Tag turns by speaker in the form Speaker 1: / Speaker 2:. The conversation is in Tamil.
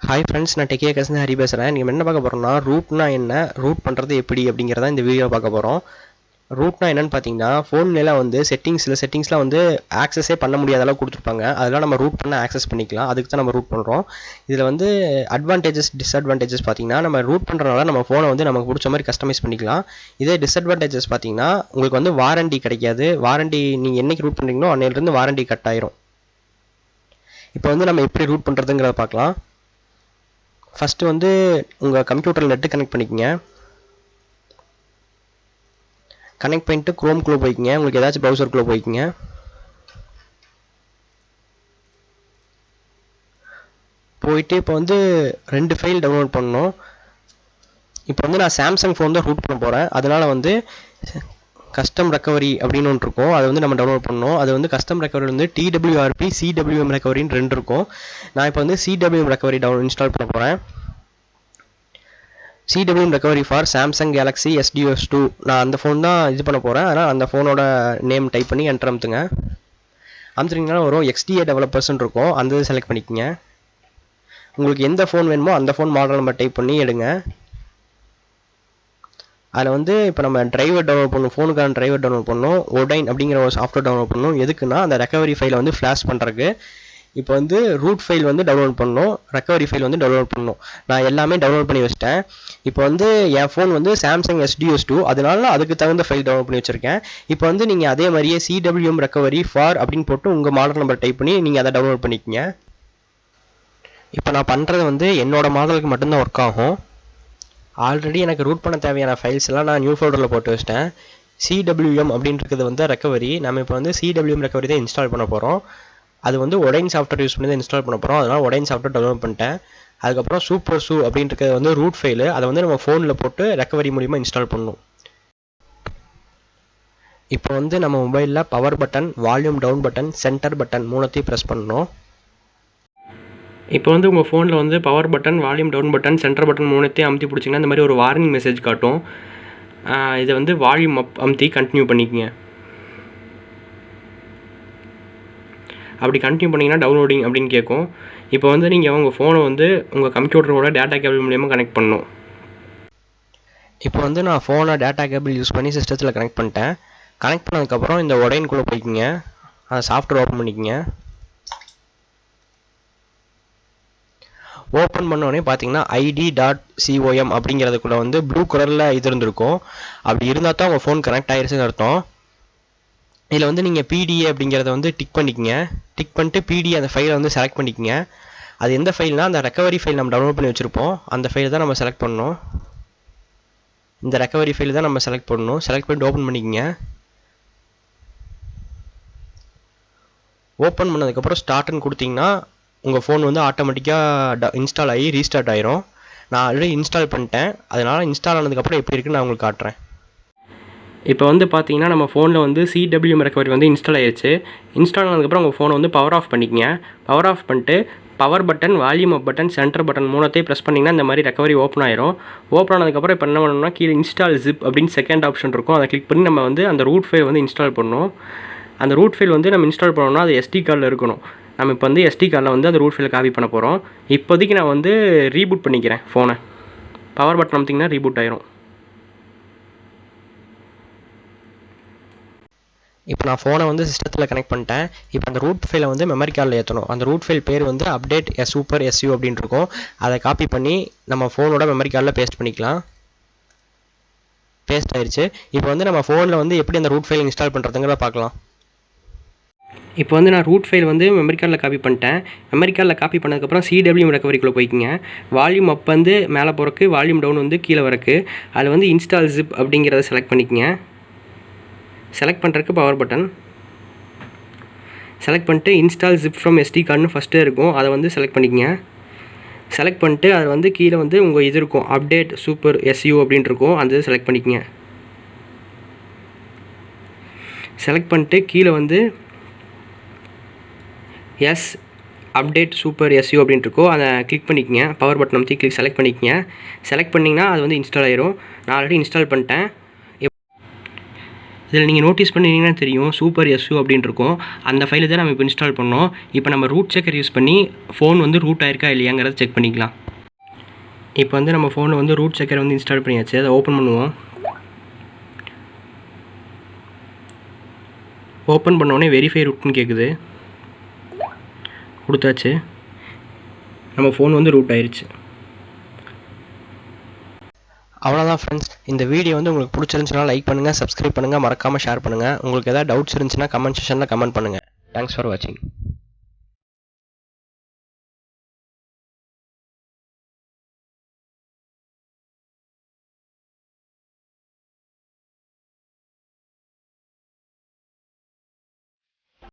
Speaker 1: ஹாய் ஃப்ரெண்ட்ஸ், நான் டெக்கியா கசன் ஹரி பேசுகிறேன். நீங்கள் என்ன பார்க்க போகிறோம்னா, ரூட்னா என்ன, ரூட் பண்ணுறது எப்படி அப்படிங்கிறத இந்த வீடியோ பார்க்க போகிறோம். ரூட்னா என்னன்னு பார்த்தீங்கன்னா, ஃபோன்லாம் வந்து செட்டிங்ஸ்லாம் வந்து ஆக்சஸே பண்ண முடியாத அளவுக்கு கொடுத்துருப்பாங்க. அதெல்லாம் நம்ம ரூட் பண்ண ஆக்சஸ் பண்ணிக்கலாம். அதுக்கு தான் நம்ம ரூட் பண்ணுறோம். இதில் வந்து டிஸ்அட்வான்டேஜஸ் பார்த்தீங்கன்னா, நம்ம ரூட் பண்ணுறதுனால நம்ம ஃபோனை வந்து நமக்கு பிடிச்ச மாதிரி கஸ்டமைஸ் பண்ணிக்கலாம். இதே டிஸ்அட்வான்டேஜஸ் பார்த்தீங்கன்னா, உங்களுக்கு வந்து வாரண்டி கிடைக்காது. வாரண்டி நீங்கள் என்னைக்கு ரூட் பண்ணுறீங்களோ அன்னையிலேருந்து வாரண்டி கட் ஆயிரும். இப்போ வந்து நம்ம எப்படி ரூட் பண்ணுறதுங்கிறத பார்க்கலாம். ஃபஸ்ட்டு வந்து உங்கள் கம்ப்யூட்டரில் நெட்டு கனெக்ட் பண்ணிக்கங்க. கனெக்ட் பண்ணிட்டு குரோம்குள்ளே போய்க்குங்க. உங்களுக்கு ஏதாச்சும் ப்ரௌசருக்குள்ளே போய்க்குங்க. போயிட்டு இப்போ வந்து 2 ஃபைல் டவுன்லோட் பண்ணணும். இப்போ வந்து நான் சாம்சங் ஃபோன் தான் ரூட் பண்ண போகிறேன். அதனால் வந்து கஸ்டம் ரெக்கவரி அப்படின்னு ஒன்று இருக்கும். அதை வந்து நம்ம டவுன்லோட் பண்ணணும். அது வந்து கஸ்டம் ரெக்கவரி வந்து TWRP CWM ரெக்கவரின்னு 2 இருக்கும். நான் இப்போ வந்து CWM ரெக்கவரி இன்ஸ்டால் பண்ண போகிறேன். CWM recovery for Samsung Galaxy SDS2. நான் அந்த ஃபோன் தான் இது பண்ண போகிறேன். அதனால் அந்த ஃபோனோட நேம் டைப் பண்ணி என்டர் அமுத்துங்க. அமுத்துனீங்கன்னா வரும் XDA டெவலப்பர்ஸ்ன்னு இருக்கும். அந்த இது செலக்ட் பண்ணிக்கோங்க. உங்களுக்கு எந்த ஃபோன் வேணுமோ அந்த ஃபோன் மாடல் நம்ம டைப் பண்ணி எடுங்க. அதில் வந்து இப்போ நம்ம டிரைவர் டவுன்லோட் பண்ணணும். ஃபோனுக்கான டிரைவர் டவுன்லோட் பண்ணணும். ஒடைன் அப்படிங்கிற ஒரு சாஃப்ட்வேர் டவுன்லோட் பண்ணணும். எதுக்குன்னா அந்த ரெக்கவரி ஃபைலை வந்து ஃப்ளாஷ் பண்ணுறதுக்கு. இப்போ வந்து ரூட் ஃபைல் வந்து டவுன்லோட் பண்ணணும், ரெக்கவரி ஃபைல் வந்து டவுன்லோட் பண்ணணும். நான் எல்லாமே டவுன்லோட் பண்ணி வச்சிட்டேன். இப்போ வந்து என் ஃபோன் வந்து சாம்சங் SDS2, அதனால அதுக்கு தகுந்த ஃபைல் டவுன்லோட் பண்ணி வச்சிருக்கேன். இப்போ வந்து நீங்கள் அதே மாதிரியே CWM ரெக்கவரி ஃபார் அப்படின்னு போட்டு உங்கள் மாடல் நம்பர் டைப் பண்ணி நீங்கள் அதை டவுன்லோட் பண்ணிக்கங்க. இப்போ நான் பண்ணுறது வந்து என்னோட மாடலுக்கு மட்டும்தான் ஒர்க் ஆகும். ஆல்ரெடி எனக்கு ரூட் பண்ண தேவையான ஃபைல்ஸ் எல்லாம் நான் நியூ ஃபோல்டரில் போட்டு வச்சிட்டேன். CWM அப்படின்றது வந்து ரெக்கவரி. நம்ம இப்போ வந்து CWM ரெக்கவரி தான் இன்ஸ்டால் பண்ண போகிறோம். அது வந்து ஒடைன் சாஃப்ட்வேர் யூஸ் பண்ணி தான் இன்ஸ்டால் பண்ண போகிறோம். அதனால் ஒடைன் சாஃப்ட்வேர் டவுன்லோட் பண்ணிட்டேன். அதுக்கப்புறம் சூப்பர் சூ அப்படின்றது வந்து ரூட் ஃபைலு. அதை வந்து நம்ம ஃபோனில் போட்டு ரெக்கவரி மூலிமா இன்ஸ்டால் பண்ணணும். இப்போ வந்து நம்ம மொபைலில் power button, volume down button, centre button மூணுத்தையும் ப்ரெஸ் பண்ணணும். இப்போ வந்து உங்கள் ஃபோனில் வந்து power button, volume down button, centre button மூணுத்தையும் அமுத்தி பிடிச்சிங்கன்னா இந்த மாதிரி ஒரு வார்னிங் மெசேஜ் காட்டும். இதை வந்து வால்யூம் அப் அமுத்தி கண்டினியூ பண்ணிக்கங்க. அப்படி கண்டினியூ பண்ணிங்கன்னா டவுன்லோடிங் அப்படின்னு கேட்கும். இப்போ வந்து நீங்கள் உங்கள் ஃபோனை வந்து உங்கள் கம்ப்யூட்டரோட டேட்டா கேபிள் மூலியமாக கனெக்ட் பண்ணணும். இப்போ வந்து நான் ஃபோனை டேட்டா கேபிள் யூஸ் பண்ணி சிஸ்டத்தில் கனெக்ட் பண்ணிட்டேன். கனெக்ட் பண்ணதுக்கப்புறம் இந்த ஒடைன்குள்ளே போய்க்குங்க. அதை சாஃப்ட்வேர் ஓப்பன் பண்ணிக்கங்க. ஓப்பன் பண்ணோடனே பார்த்தீங்கன்னா ID.com அப்படிங்கிறதுக்குள்ளே வந்து ப்ளூ கலரில் இது இருந்திருக்கும். அப்படி இருந்தால் தான் உங்கள் ஃபோன் கனெக்ட் ஆகிடுச்சுன்னு அர்த்தம். இதில் வந்து நீங்கள் PDA அப்படிங்கிறத வந்து டிக் பண்ணிக்கங்க. டிக் பண்ணிட்டு PDA அந்த ஃபைலை வந்து செலக்ட் பண்ணிக்கங்க. அது எந்த ஃபைல்னால் அந்த ரெக்கவரி ஃபைல் நம்ம டவுன்லோட் பண்ணி வச்சுருப்போம். அந்த ஃபைலை தான் நம்ம செலக்ட் பண்ணணும். இந்த ரெக்கவரி ஃபைல் தான் நம்ம செலக்ட் பண்ணணும். செலக்ட் பண்ணிட்டு ஓப்பன் பண்ணிக்கங்க. ஓப்பன் பண்ணதுக்கப்புறம் ஸ்டார்ட்னு கொடுத்தீங்கன்னா உங்கள் ஃபோன் வந்து ஆட்டோமேட்டிக்காக இன்ஸ்டால் ஆகி ரீஸ்டார்ட் ஆயிரும். நான் ஆல்ரெடி இன்ஸ்டால் பண்ணிட்டேன். அதனால் இன்ஸ்டால் ஆனதுக்கப்புறம் எப்படி இருக்குன்னு நான் உங்களுக்கு காட்டுறேன். இப்போ வந்து பார்த்தீங்கன்னா நம்ம ஃபோனில் வந்து CWM ரெக்கவரி வந்து இன்ஸ்டால் ஆயிடுச்சு. இன்ஸ்டால் ஆனதுக்கப்புறம் உங்கள் ஃபோனை வந்து பவர் ஆஃப் பண்ணிக்கங்க. பவர் ஆஃப் பண்ணிட்டு பவர் பட்டன், வால்யூம் அப் பட்டன், சென்டர் பட்டன் மூணுத்தையும் ப்ரெஸ் பண்ணிங்கன்னா இந்த மாதிரி ரெக்கவரி ஓப்பன் ஆயிரும். ஓப்பன் ஆனதுக்கப்புறம் இப்போ என்ன பண்ணணும்னா கீழே இன்ஸ்டால் ஜிப் அப்படின்னு செகண்ட் ஆப்ஷன் இருக்கும். அதை கிளிக் பண்ணி நம்ம வந்து அந்த ரூட் ஃபைல் வந்து இன்ஸ்டால் பண்ணணும். அந்த ரூட் ஃபைல் வந்து நம்ம இன்ஸ்டால் பண்ணோம்னா அது SD கார்டில் இருக்கணும். நம்ம இப்போ வந்து SD கார்டில் வந்து அந்த ரூட் ஃபைலை காப்பி பண்ண போகிறோம். இப்போதைக்கு நான் வந்து ரீபூட் பண்ணிக்கிறேன் ஃபோனை. பவர் பட்டன் அமுத்திங்கன்னா ரீபூட் ஆயிரும். இப்போ நான் ஃபோனை வந்து சிஸ்டத்தில் கனெக்ட் பண்ணிட்டேன். இப்போ அந்த ரூட் ஃபைலை வந்து மெமரி கார்டில் ஏற்றணும். அந்த ரூட் ஃபைல் பேர் வந்து அப்டேட் சூப்பர் SU அப்படின்னு இருக்கும். அதை காப்பி பண்ணி நம்ம ஃபோனோட மெமரி கார்டில் பேஸ்ட் பண்ணிக்கலாம். பேஸ்ட் ஆயிடுச்சு. இப்போ வந்து நம்ம ஃபோனில் வந்து எப்படி அந்த ரூட் ஃபைல் இன்ஸ்டால் பண்ணுறதுங்கிறத பார்க்கலாம். இப்போ வந்து நான் ரூட் ஃபைல் வந்து மெமரி கார்டில் காப்பி பண்ணிட்டேன். மெமரி கார்டில் காப்பி பண்ணதுக்கப்புறம் CWM ரெக்கவரிக்குள்ளே போய்க்குங்க. வால்யூம் அப் வந்து மேலே போகிறக்கு, வால்யூம் டவுன் வந்து கீழே வரக்கு. அதில் வந்து இன்ஸ்டால் ஜிப் அப்படிங்கிறத செலக்ட் பண்ணிக்கங்க. செலக்ட் பண்ணுறதுக்கு பவர் பட்டன் செலக்ட் பண்ணிட்டு இன்ஸ்டால் ஜிப் ஃப்ரம் SD கார்டுன்னு ஃபஸ்ட்டே இருக்கும். அதை வந்து செலக்ட் பண்ணிக்கங்க. செலக்ட் பண்ணிட்டு அது வந்து கீழே வந்து உங்கள் இது இருக்கும், அப்டேட் சூப்பர் SU அப்படின்ட்டு இருக்கும். அந்த செலக்ட் பண்ணிக்கங்க. செலக்ட் பண்ணிட்டு கீழே வந்து எஸ் அப்டேட் சூப்பர் SU அப்படின்ட்டு இருக்கும். அதை கிளிக் பண்ணிக்கங்க. பவர் பட்டன் அமைத்து செலக்ட் பண்ணிக்கங்க. செலக்ட் பண்ணிங்கன்னா அது வந்து இன்ஸ்டால் ஆயிரும். நான் ஆல்ரெடி இன்ஸ்டால் பண்ணிட்டேன். இதில் நீங்கள் நோட்டீஸ் பண்ணிங்கன்னா தெரியும் சூப்பர் எஸ்யூ அப்படின்னு இருக்கும். அந்த ஃபைலை தான் நம்ம இப்போ இன்ஸ்டால் பண்ணோம். இப்போ நம்ம ரூட் செக்கர் யூஸ் பண்ணி ஃபோன் வந்து ரூட் ஆயிருக்கா இல்லையாங்கிறத செக் பண்ணிக்கலாம். இப்போ வந்து நம்ம ஃபோனில் வந்து ரூட் செக்கர் வந்து இன்ஸ்டால் பண்ணியாச்சு. அதை ஓப்பன் பண்ணுவோம். ஓப்பன் பண்ணோடனே வெரிஃபை ரூட்னு கேட்குது. கொடுத்தாச்சு. நம்ம ஃபோன் வந்து ரூட் ஆயிருச்சு. அவ்வளோதான் ஃப்ரெண்ட்ஸ். இந்த வீடியோ வந்து உங்களுக்கு பிடிச்சிருந்துச்சுன்னா லைக் பண்ணுங்கள், சப்ஸ்கிரைப் பண்ணுங்கள், மறக்காமல் ஷேர் பண்ணுங்கள். உங்களுக்கு எதாவது டவுட்ஸ் இருந்துச்சுன்னா கமெண்ட் செக்ஷனில் கமெண்ட் பண்ணுங்கள். தேங்க்ஸ் ஃபார் வாட்சிங்.